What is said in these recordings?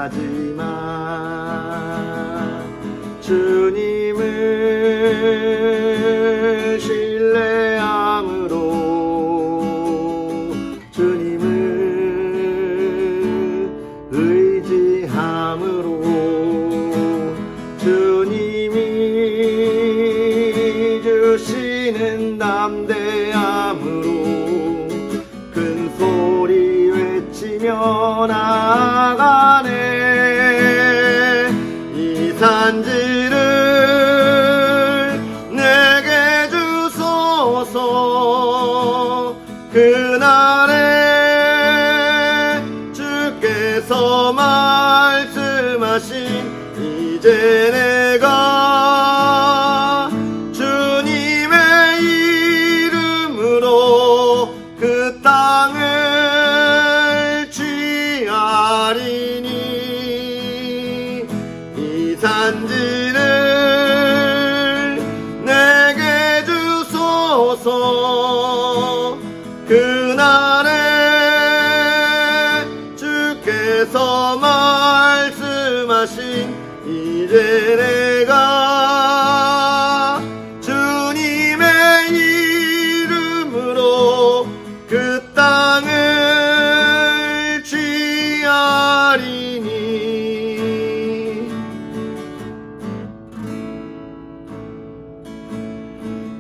하지만 주님을 신뢰함으로 주님을 의지함으로 주님이 주시는 담대함으로 큰 소리 외치며 나아가네. 이 산지를 내게 주소서. 그날에 주께서 말씀하신 이제 내가 주님의 이름으로 그 땅을 취하리니 이 산지를 내게 주소서. 그날에 주께서 말씀하신 이제 내가 주님의 이름으로 그 땅을 취하리니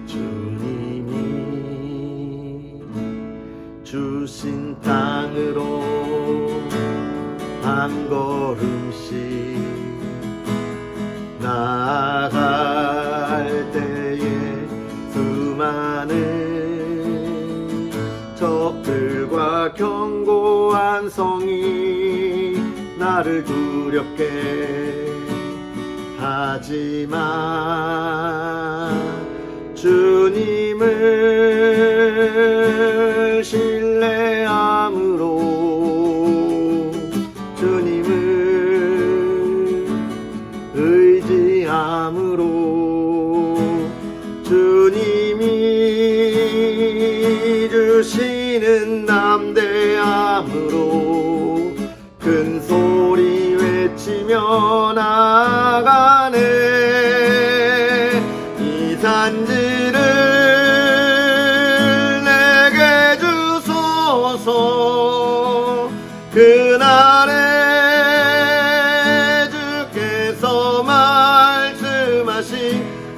주님이 주신 땅으로 한 걸음씩 나아갈 때에 수많은 적들과 견고한 성이 나를 두렵게 하지만 주님을 신뢰함으로 주님을 의지함으로 주님이 주시는 담대함으로 큰 소리 외치며 나아가네. 이 산지를 내게 주소서. 그날에 주께서 말씀하신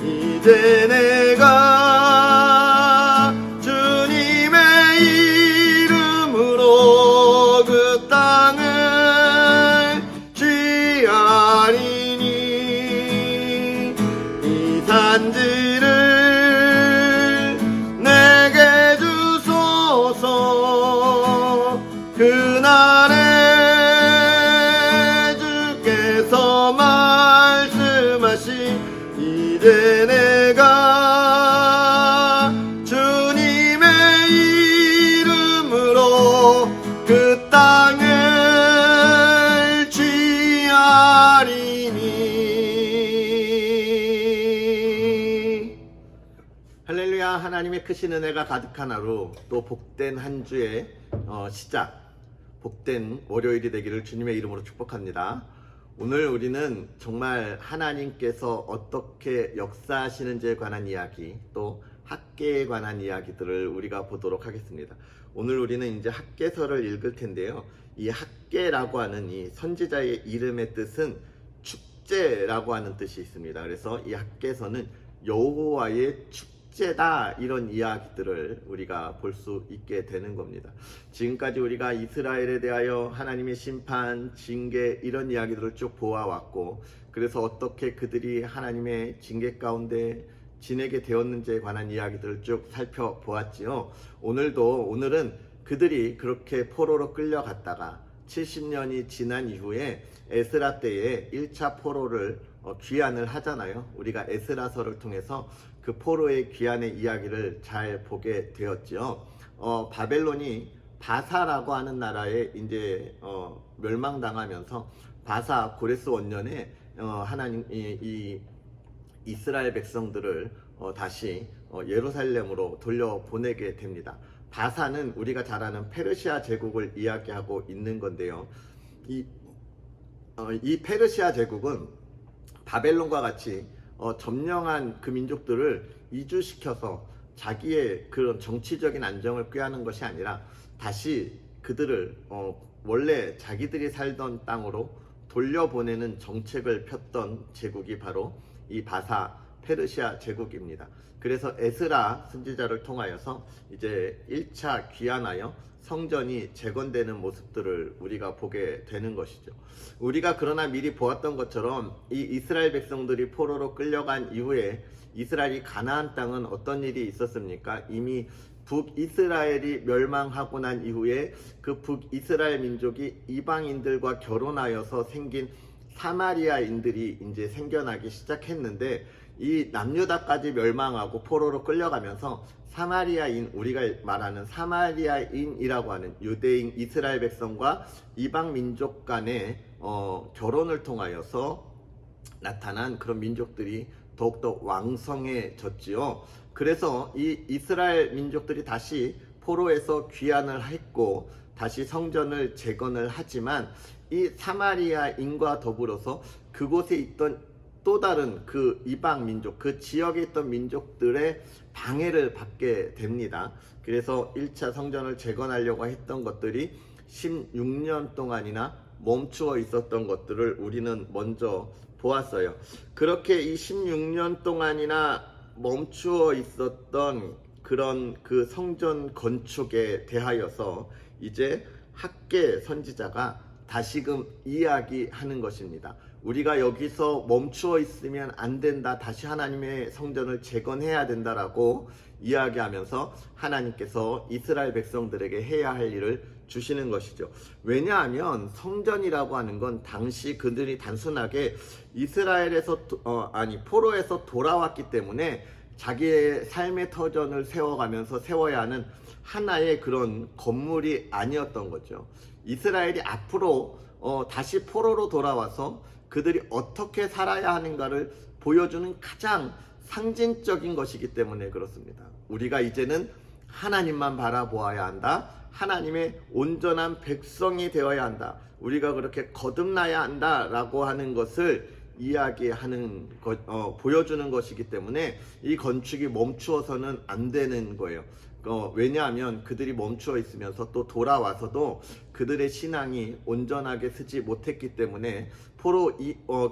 이제 내가 주님의 이름으로 그 땅을 취하리니 이 산지를 내게 주소서. 그날에 주께서 말씀하신 이제 내가 주님의 이름으로 그 땅을 취하리니. 할렐루야. 하나님의 크신 은혜가 가득한 하루, 또 복된 한 주의 시작, 복된 월요일이 되기를 주님의 이름으로 축복합니다. 오늘 우리는 정말 하나님께서 어떻게 역사하시는지에 관한 이야기, 또 학계에 관한 이야기들을 우리가 보도록 하겠습니다. 오늘 우리는 이제 학계서를 읽을 텐데요. 이 학계라고 하는 이 선지자의 이름의 뜻은 축제라고 하는 뜻이 있습니다. 그래서 이 학계서는 여호와의 축제다, 이런 이야기들을 우리가 볼 수 있게 되는 겁니다. 지금까지 우리가 이스라엘에 대하여 하나님의 심판, 징계, 이런 이야기들을 쭉 보아왔고, 그래서 어떻게 그들이 하나님의 징계 가운데 지내게 되었는지에 관한 이야기들을 쭉 살펴보았지요. 오늘은 그들이 그렇게 포로로 끌려갔다가 70년이 지난 이후에 에스라 때에 1차 포로를 귀환을 하잖아요. 우리가 에스라서를 통해서 그 포로의 귀환의 이야기를 잘 보게 되었죠. 바벨론이 바사라고 하는 나라에 이제 멸망당하면서 바사 고레스 원년에 하나님 이 이스라엘 백성들을 다시 예루살렘으로 돌려보내게 됩니다. 바사는 우리가 잘 아는 페르시아 제국을 이야기하고 있는 건데요. 이 이 페르시아 제국은 바벨론과 같이 점령한 그 민족들을 이주시켜서 자기의 그런 정치적인 안정을 꾀하는 것이 아니라 다시 그들을 원래 자기들이 살던 땅으로 돌려보내는 정책을 폈던 제국이 바로 이 바사 페르시아 제국입니다. 그래서 에스라 선지자를 통하여서 이제 1차 귀환하여 성전이 재건되는 모습들을 우리가 보게 되는 것이죠. 우리가 그러나 미리 보았던 것처럼 이 이스라엘 백성들이 포로로 끌려간 이후에 이스라엘이 가나안 땅은 어떤 일이 있었습니까? 이미 북이스라엘이 멸망하고 난 이후에 그 북이스라엘 민족이 이방인들과 결혼하여서 생긴 사마리아인들이 이제 생겨나기 시작했는데, 이 남유다까지 멸망하고 포로로 끌려가면서 사마리아인, 우리가 말하는 사마리아인이라고 하는 유대인 이스라엘 백성과 이방 민족 간의 결혼을 통하여서 나타난 그런 민족들이 더욱더 왕성해졌지요. 그래서 이 이스라엘 민족들이 다시 포로에서 귀환을 했고 다시 성전을 재건을 하지만, 이 사마리아인과 더불어서 그곳에 있던 또 다른 그 이방 민족, 그 지역에 있던 민족들의 방해를 받게 됩니다. 그래서 1차 성전을 재건하려고 했던 것들이 16년 동안이나 멈추어 있었던 것들을 우리는 먼저 보았어요. 그렇게 이 16년 동안이나 멈추어 있었던 그런 그 성전 건축에 대하여서 이제 학개 선지자가 다시금 이야기하는 것입니다. 우리가 여기서 멈추어 있으면 안 된다, 다시 하나님의 성전을 재건해야 된다라고 이야기하면서 하나님께서 이스라엘 백성들에게 해야 할 일을 주시는 것이죠. 왜냐하면 성전이라고 하는 건 당시 그들이 단순하게 이스라엘에서 포로에서 돌아왔기 때문에 자기의 삶의 터전을 세워가면서 세워야 하는 하나의 그런 건물이 아니었던 거죠. 이스라엘이 앞으로 다시 포로로 돌아와서 그들이 어떻게 살아야 하는가를 보여주는 가장 상징적인 것이기 때문에 그렇습니다. 우리가 이제는 하나님만 바라보아야 한다. 하나님의 온전한 백성이 되어야 한다. 우리가 그렇게 거듭나야 한다라고 하는 것을 이야기하는 보여주는 것이기 때문에 이 건축이 멈추어서는 안 되는 거예요. 왜냐하면 그들이 멈추어 있으면서 또 돌아와서도 그들의 신앙이 온전하게 서지 못했기 때문에 포로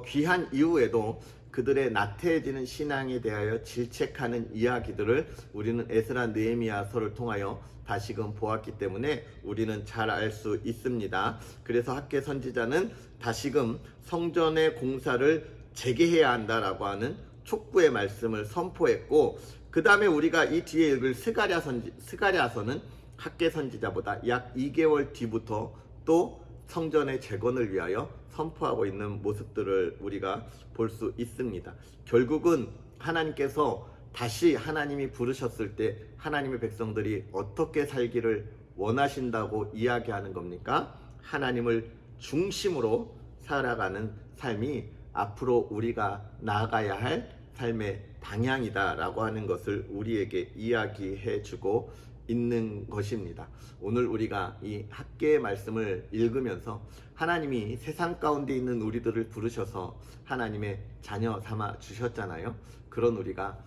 귀한 이후에도 그들의 나태해지는 신앙에 대하여 질책하는 이야기들을 우리는 에스라 느헤미야서를 통하여 다시금 보았기 때문에 우리는 잘 알 수 있습니다. 그래서 학개 선지자는 다시금 성전의 공사를 재개해야 한다라고 하는 촉구의 말씀을 선포했고, 그 다음에 우리가 이 뒤에 읽을 스가랴서는 학개 선지자보다 약 2개월 뒤부터 또 성전의 재건을 위하여 선포하고 있는 모습들을 우리가 볼 수 있습니다. 결국은 하나님께서 다시 하나님이 부르셨을 때 하나님의 백성들이 어떻게 살기를 원하신다고 이야기하는 겁니까? 하나님을 중심으로 살아가는 삶이 앞으로 우리가 나아가야 할 삶의 방향이다라고 하는 것을 우리에게 이야기해 주고 있는 것입니다. 오늘 우리가 이 학개의 말씀을 읽으면서 하나님이 세상 가운데 있는 우리들을 부르셔서 하나님의 자녀 삼아 주셨잖아요. 그런 우리가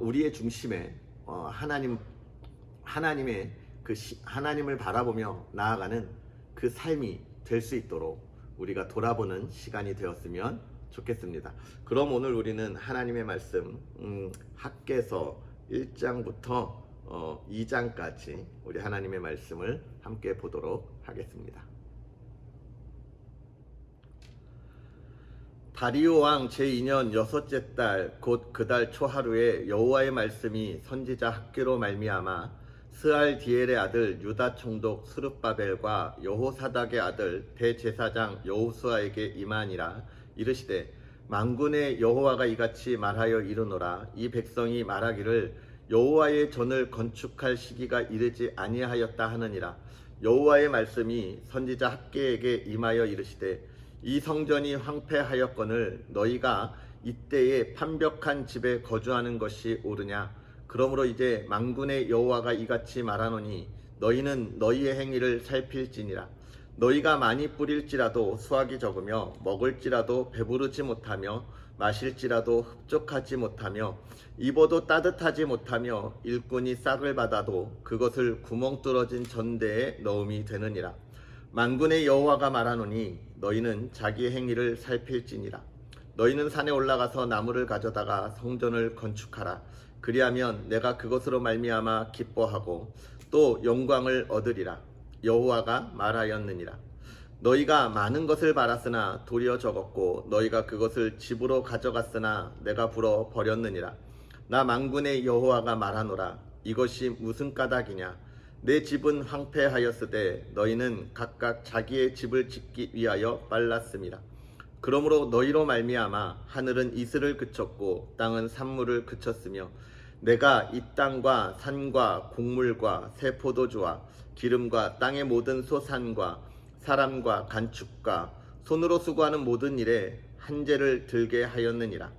우리의 중심에 하나님의 하나님을 바라보며 나아가는 그 삶이 될 수 있도록 우리가 돌아보는 시간이 되었으면 좋겠습니다. 그럼 오늘 우리는 하나님의 말씀 학개서 1장부터 2장까지 우리 하나님의 말씀을 함께 보도록 하겠습니다. 다리오 왕 제2년 여섯째 달 곧 그 달 초하루에 여호와의 말씀이 선지자 학개로 말미암아 스알디엘의 아들 유다 총독 스룹바벨과 여호사닥의 아들 대제사장 여호수아에게 임하니라. 이르시되 만군의 여호와가 이같이 말하여 이르노라. 이 백성이 말하기를 여호와의 전을 건축할 시기가 이르지 아니하였다 하느니라. 여호와의 말씀이 선지자 학개에게 임하여 이르시되 이 성전이 황폐하였거늘 너희가 이때에 판벽한 집에 거주하는 것이 옳으냐. 그러므로 이제 만군의 여호와가 이같이 말하노니 너희는 너희의 행위를 살필지니라. 너희가 많이 뿌릴지라도 수확이 적으며 먹을지라도 배부르지 못하며 마실지라도 흡족하지 못하며 입어도 따뜻하지 못하며 일꾼이 싹을 받아도 그것을 구멍 뚫어진 전대에 넣음이 되느니라. 만군의 여호와가 말하노니 너희는 자기의 행위를 살필지니라. 너희는 산에 올라가서 나무를 가져다가 성전을 건축하라. 그리하면 내가 그것으로 말미암아 기뻐하고 또 영광을 얻으리라. 여호와가 말하였느니라. 너희가 많은 것을 바랐으나 도리어 적었고 너희가 그것을 집으로 가져갔으나 내가 불어 버렸느니라. 나 만군의 여호와가 말하노라. 이것이 무슨 까닭이냐? 내 집은 황폐하였으되 너희는 각각 자기의 집을 짓기 위하여 빨랐음이라. 그러므로 너희로 말미암아 하늘은 이슬을 그쳤고 땅은 산물을 그쳤으며 내가 이 땅과 산과 곡물과 새 포도주와 기름과 땅의 모든 소산과 사람과 간축과 손으로 수고하는 모든 일에 한재를 들게 하였느니라.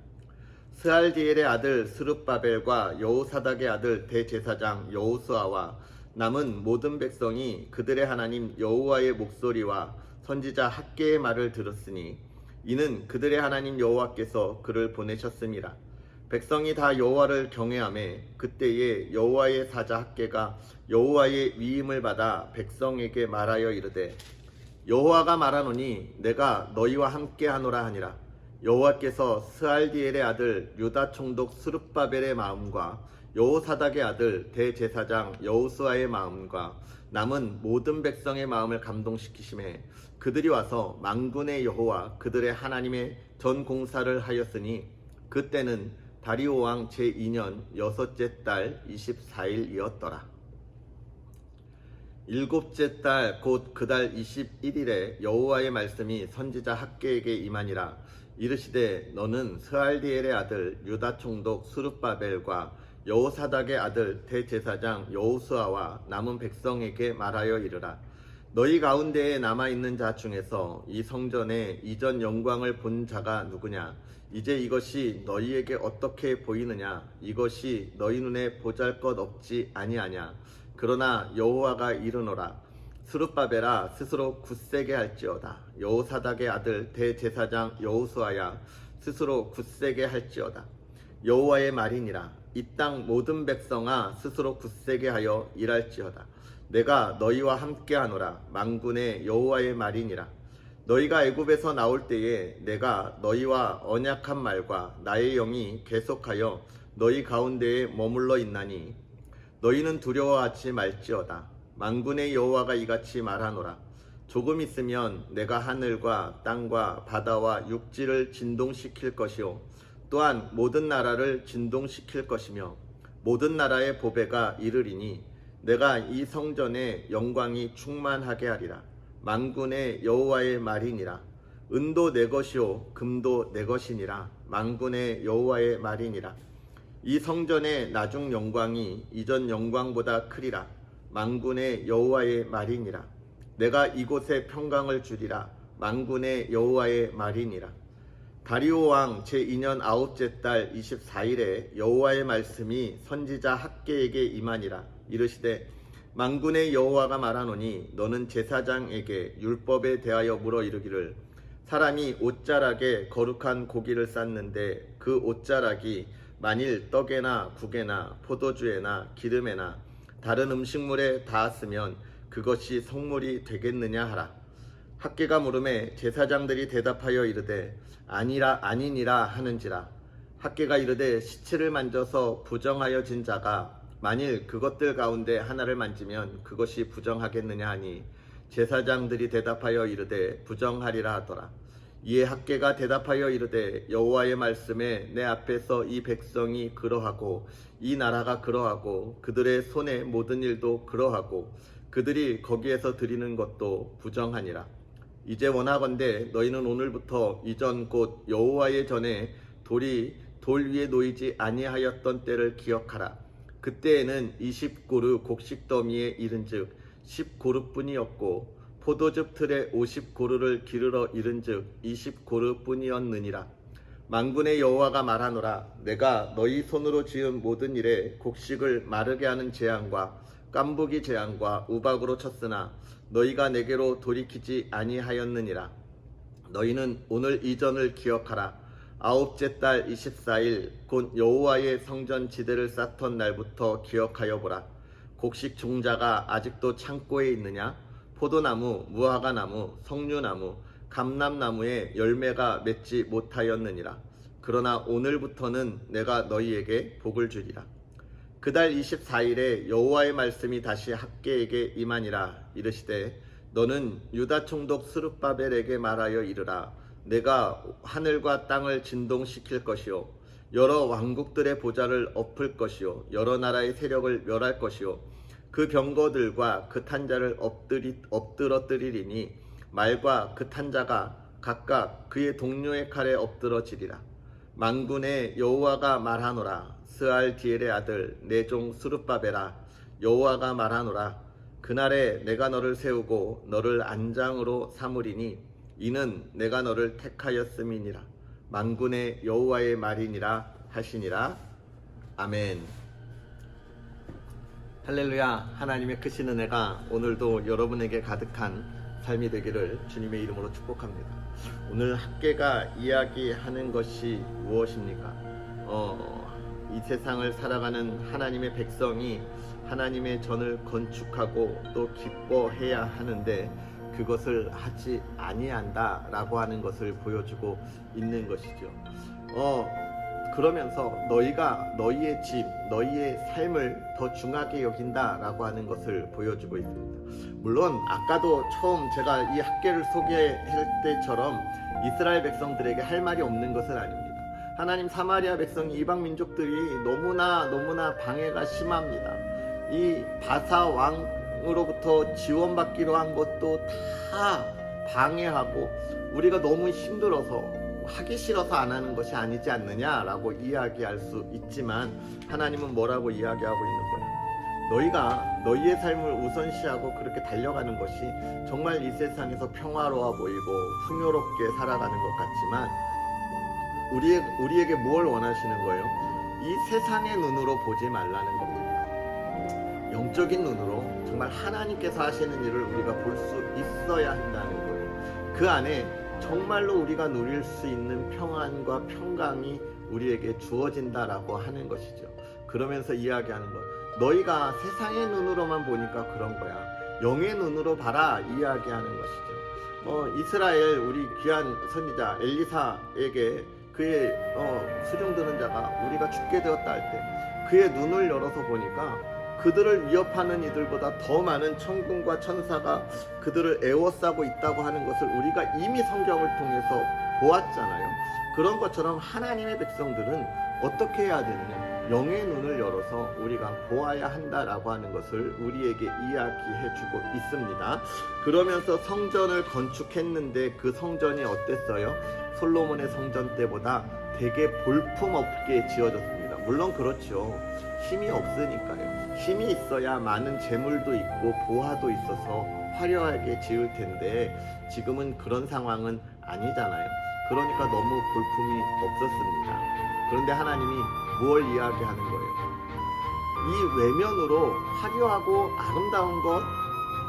스알디엘의 아들 스룹바벨과 여호사닥의 아들 대제사장 여호수아와 남은 모든 백성이 그들의 하나님 여호와의 목소리와 선지자 학개의 말을 들었으니 이는 그들의 하나님 여호와께서 그를 보내셨음이라. 백성이 다 여호와를 경외하매 그때에 여호와의 사자 학개가 여호와의 위임을 받아 백성에게 말하여 이르되 여호와가 말하노니 내가 너희와 함께 하노라 하니라. 여호와께서 스알디엘의 아들 유다 총독 스룹바벨의 마음과 여호사닥의 아들 대제사장 여호수아의 마음과 남은 모든 백성의 마음을 감동시키심에 그들이 와서 만군의 여호와 그들의 하나님의 전 공사를 하였으니 그때는 다리오 왕 제2년 여섯째 달 24일이었더라. 일곱째 달 곧 그 달 21일에 여호와의 말씀이 선지자 학개에게 임하니라. 이르시되 너는 스알디엘의 아들 유다 총독 스룹바벨과 여호사닥의 아들 대제사장 여호수아와 남은 백성에게 말하여 이르라. 너희 가운데에 남아있는 자 중에서 이 성전의 이전 영광을 본 자가 누구냐? 이제 이것이 너희에게 어떻게 보이느냐? 이것이 너희 눈에 보잘것없지 아니하냐? 그러나 여호와가 이르노라. 스룹바벨아 스스로 굳세게 할지어다. 여호사닥의 아들 대제사장 여호수아야 스스로 굳세게 할지어다. 여호와의 말이니라. 이 땅 모든 백성아 스스로 굳세게 하여 일할지어다. 내가 너희와 함께하노라. 만군의 여호와의 말이니라. 너희가 애굽에서 나올 때에 내가 너희와 언약한 말과 나의 영이 계속하여 너희 가운데에 머물러 있나니 너희는 두려워하지 말지어다. 만군의 여호와가 이같이 말하노라. 조금 있으면 내가 하늘과 땅과 바다와 육지를 진동시킬 것이요 또한 모든 나라를 진동시킬 것이며 모든 나라의 보배가 이르리니 내가 이 성전에 영광이 충만하게 하리라. 만군의 여호와의 말이니라. 은도 내 것이요 금도 내 것이니라. 만군의 여호와의 말이니라. 이 성전의 나중 영광이 이전 영광보다 크리라. 만군의 여호와의 말이니라. 내가 이곳에 평강을 주리라. 만군의 여호와의 말이니라. 다리오 왕 제2년 9째 달 24일에 여호와의 말씀이 선지자 학개에게 임하니라. 이르시되 만군의 여호와가 말하노니 너는 제사장에게 율법에 대하여 물어 이르기를 사람이 옷자락에 거룩한 고기를 쌌는데 그 옷자락이 만일 떡에나 국에나 포도주에나 기름에나 다른 음식물에 닿았으면 그것이 성물이 되겠느냐 하라. 학개가 물음에 제사장들이 대답하여 이르되 아니니라 하는지라. 학개가 이르되 시체를 만져서 부정하여진 자가 만일 그것들 가운데 하나를 만지면 그것이 부정하겠느냐 하니 제사장들이 대답하여 이르되 부정하리라 하더라. 이에 학개가 대답하여 이르되 여호와의 말씀에 내 앞에서 이 백성이 그러하고 이 나라가 그러하고 그들의 손의 모든 일도 그러하고 그들이 거기에서 드리는 것도 부정하니라. 이제 원하건대 너희는 오늘부터 이전 곧 여호와의 전에 돌이 돌 위에 놓이지 아니하였던 때를 기억하라. 그때에는 20고루 곡식더미에 이른즉 10고루뿐이었고 포도즙 틀에 50고루를 기르러 이른즉 20고루뿐이었느니라. 만군의 여호와가 말하노라. 내가 너희 손으로 지은 모든 일에 곡식을 마르게 하는 재앙과 깐부기 재앙과 우박으로 쳤으나 너희가 내게로 돌이키지 아니하였느니라. 너희는 오늘 이전을 기억하라. 아홉째 달 24일 곧 여호와의 성전 지대를 쌓던 날부터 기억하여 보라. 곡식 종자가 아직도 창고에 있느냐? 포도나무, 무화과나무, 석류나무, 감람나무에 열매가 맺지 못하였느니라. 그러나 오늘부터는 내가 너희에게 복을 주리라. 그달 24일에 여호와의 말씀이 다시 학개에게 임하니라. 이르시되 너는 유다 총독 스룹바벨에게 말하여 이르라. 내가 하늘과 땅을 진동시킬 것이요 여러 왕국들의 보좌를 엎을 것이요 여러 나라의 세력을 멸할 것이요 그 병거들과 그 탄자를 엎드러뜨리리니 말과 그 탄자가 각각 그의 동료의 칼에 엎드러지리라. 만군의 여호와가 말하노라. 스알디엘의 아들 내 종 스룹바벨아, 여호와가 말하노라. 그날에 내가 너를 세우고 너를 안장으로 삼으리니 이는 내가 너를 택하였음이니라. 만군의 여호와의 말이니라 하시니라. 아멘. 할렐루야. 하나님의 크신 은혜가 오늘도 여러분에게 가득한 삶이 되기를 주님의 이름으로 축복합니다. 오늘 학개가 이야기하는 것이 무엇입니까? 이 세상을 살아가는 하나님의 백성이 하나님의 전을 건축하고 또 기뻐해야 하는데 그것을 하지 아니한다 라고 하는 것을 보여주고 있는 것이죠. 그러면서 너희가 너희의 집, 너희의 삶을 더 중하게 여긴다 라고 하는 것을 보여주고 있습니다. 물론 아까도 처음 제가 이 학개를 소개할 때처럼 이스라엘 백성들에게 할 말이 없는 것은 아닙니다. 하나님 사마리아 백성이 이방 민족들이 너무나 방해가 심합니다. 이 바사 왕으로부터 지원받기로 한 것도 다 방해하고 우리가 너무 힘들어서 하기 싫어서 안 하는 것이 아니지 않느냐라고 이야기할 수 있지만 하나님은 뭐라고 이야기하고 있는 거예요? 너희가 너희의 삶을 우선시하고 그렇게 달려가는 것이 정말 이 세상에서 평화로워 보이고 풍요롭게 살아가는 것 같지만 우리에게 뭘 원하시는 거예요? 이 세상의 눈으로 보지 말라는 겁니다. 영적인 눈으로 정말 하나님께서 하시는 일을 우리가 볼 수 있어야 한다는 거예요. 그 안에 정말로 우리가 누릴 수 있는 평안과 평강이 우리에게 주어진다라고 하는 것이죠. 그러면서 이야기하는 것, 너희가 세상의 눈으로만 보니까 그런 거야. 영의 눈으로 봐라 이야기하는 것이죠. 이스라엘 우리 귀한 선지자 엘리사에게 그의 수종드는 자가 우리가 죽게 되었다 할 때 그의 눈을 열어서 보니까 그들을 위협하는 이들보다 더 많은 천군과 천사가 그들을 애워싸고 있다고 하는 것을 우리가 이미 성경을 통해서 보았잖아요. 그런 것처럼 하나님의 백성들은 어떻게 해야 되느냐? 영의 눈을 열어서 우리가 보아야 한다라고 하는 것을 우리에게 이야기해주고 있습니다. 그러면서 성전을 건축했는데 그 성전이 어땠어요? 솔로몬의 성전 때보다 되게 볼품없게 지어졌습니다. 물론 그렇죠. 힘이 없으니까요. 힘이 있어야 많은 재물도 있고 보화도 있어서 화려하게 지을 텐데 지금은 그런 상황은 아니잖아요. 그러니까 너무 볼품이 없었습니다. 그런데 하나님이 무엇 이야기하는 거예요? 이 외면으로 화려하고 아름다운 것,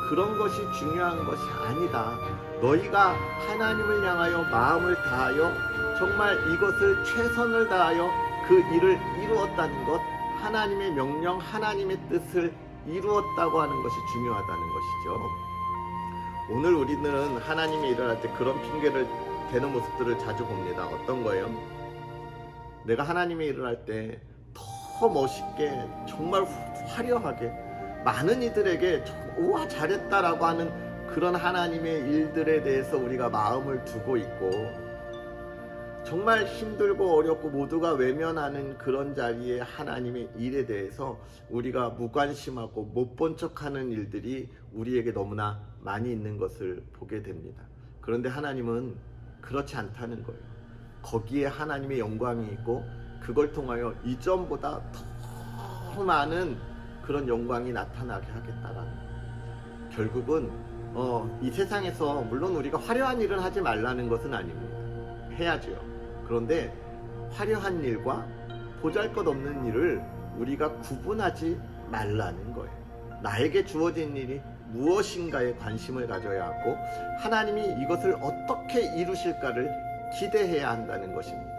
그런 것이 중요한 것이 아니다. 너희가 하나님을 향하여 마음을 다하여 정말 이것을 최선을 다하여 그 일을 이루었다는 것, 하나님의 명령, 하나님의 뜻을 이루었다고 하는 것이 중요하다는 것이죠. 오늘 우리들은 하나님의 일을 할 때 그런 핑계를 대는 모습들을 자주 봅니다. 어떤 거예요? 내가 하나님의 일을 할 때 더 멋있게 정말 화려하게 많은 이들에게 우와 잘했다라고 하는 그런 하나님의 일들에 대해서 우리가 마음을 두고 있고 정말 힘들고 어렵고 모두가 외면하는 그런 자리에 하나님의 일에 대해서 우리가 무관심하고 못 본 척하는 일들이 우리에게 너무나 많이 있는 것을 보게 됩니다. 그런데 하나님은 그렇지 않다는 거예요. 거기에 하나님의 영광이 있고 그걸 통하여 이전보다 더 많은 그런 영광이 나타나게 하겠다라는 거예요. 결국은 이 세상에서 물론 우리가 화려한 일을 하지 말라는 것은 아닙니다. 해야죠. 그런데 화려한 일과 보잘것없는 일을 우리가 구분하지 말라는 거예요. 나에게 주어진 일이 무엇인가에 관심을 가져야 하고 하나님이 이것을 어떻게 이루실까를 기대해야 한다는 것입니다.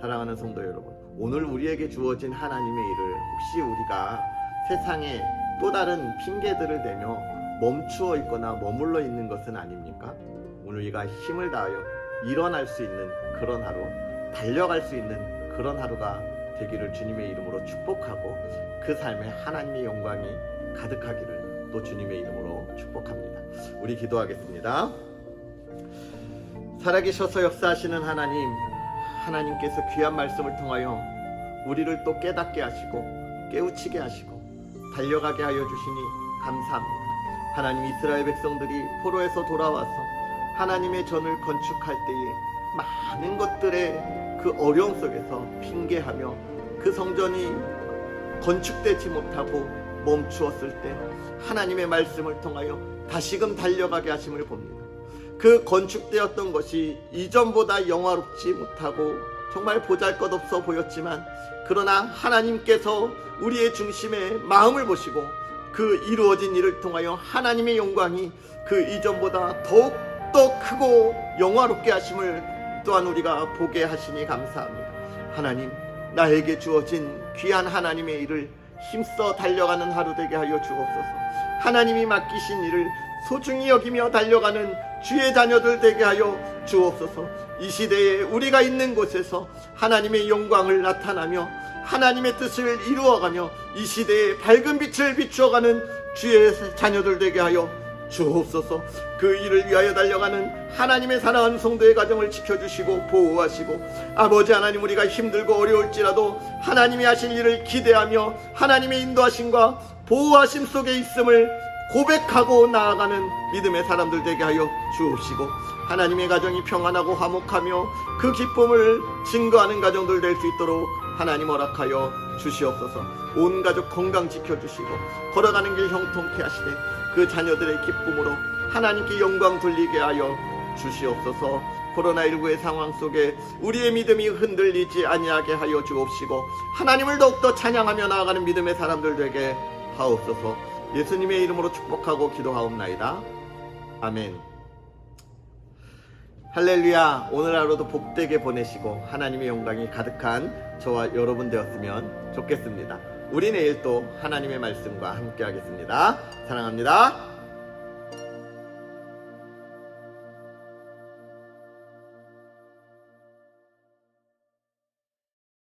사랑하는 성도 여러분, 오늘 우리에게 주어진 하나님의 일을 혹시 우리가 세상에 또 다른 핑계들을 대며 멈추어 있거나 머물러 있는 것은 아닙니까? 오늘 우리가 힘을 다하여 일어날 수 있는 그런 하루, 달려갈 수 있는 그런 하루가 되기를 주님의 이름으로 축복하고 그 삶에 하나님의 영광이 가득하기를 또 주님의 이름으로 축복합니다. 우리 기도하겠습니다. 살아계셔서 역사하시는 하나님, 하나님께서 귀한 말씀을 통하여 우리를 또 깨닫게 하시고 깨우치게 하시고 달려가게 하여 주시니 감사합니다. 하나님, 이스라엘 백성들이 포로에서 돌아와서 하나님의 전을 건축할 때에 많은 것들의 그 어려움 속에서 핑계하며 그 성전이 건축되지 못하고 멈추었을 때 하나님의 말씀을 통하여 다시금 달려가게 하심을 봅니다. 그 건축되었던 것이 이전보다 영화롭지 못하고 정말 보잘것없어 보였지만 그러나 하나님께서 우리의 중심에 마음을 보시고 그 이루어진 일을 통하여 하나님의 영광이 그 이전보다 더욱더 크고 영화롭게 하심을 또한 우리가 보게 하시니 감사합니다. 하나님, 나에게 주어진 귀한 하나님의 일을 힘써 달려가는 하루 되게 하여 주옵소서. 하나님이 맡기신 일을 소중히 여기며 달려가는 주의 자녀들 되게 하여 주옵소서. 이 시대에 우리가 있는 곳에서 하나님의 영광을 나타나며 하나님의 뜻을 이루어가며 이 시대에 밝은 빛을 비추어가는 주의 자녀들 되게 하여 주옵소서. 그 일을 위하여 달려가는 하나님의 사랑하는 성도의 가정을 지켜주시고 보호하시고, 아버지 하나님, 우리가 힘들고 어려울지라도 하나님이 하실 일을 기대하며 하나님의 인도하심과 보호하심 속에 있음을 고백하고 나아가는 믿음의 사람들 되게 하여 주옵시고, 하나님의 가정이 평안하고 화목하며 그 기쁨을 증거하는 가정들 될 수 있도록 하나님 허락하여 주시옵소서. 온 가족 건강 지켜주시고 걸어가는 길 형통케 하시되 그 자녀들의 기쁨으로 하나님께 영광 돌리게 하여 주시옵소서. 코로나19의 상황 속에 우리의 믿음이 흔들리지 아니하게 하여 주옵시고 하나님을 더욱더 찬양하며 나아가는 믿음의 사람들 되게 하옵소서. 예수님의 이름으로 축복하고 기도하옵나이다. 아멘. 할렐루야. 오늘 하루도 복되게 보내시고 하나님의 영광이 가득한 저와 여러분 되었으면 좋겠습니다. 우리 내일 또 하나님의 말씀과 함께 하겠습니다. 사랑합니다.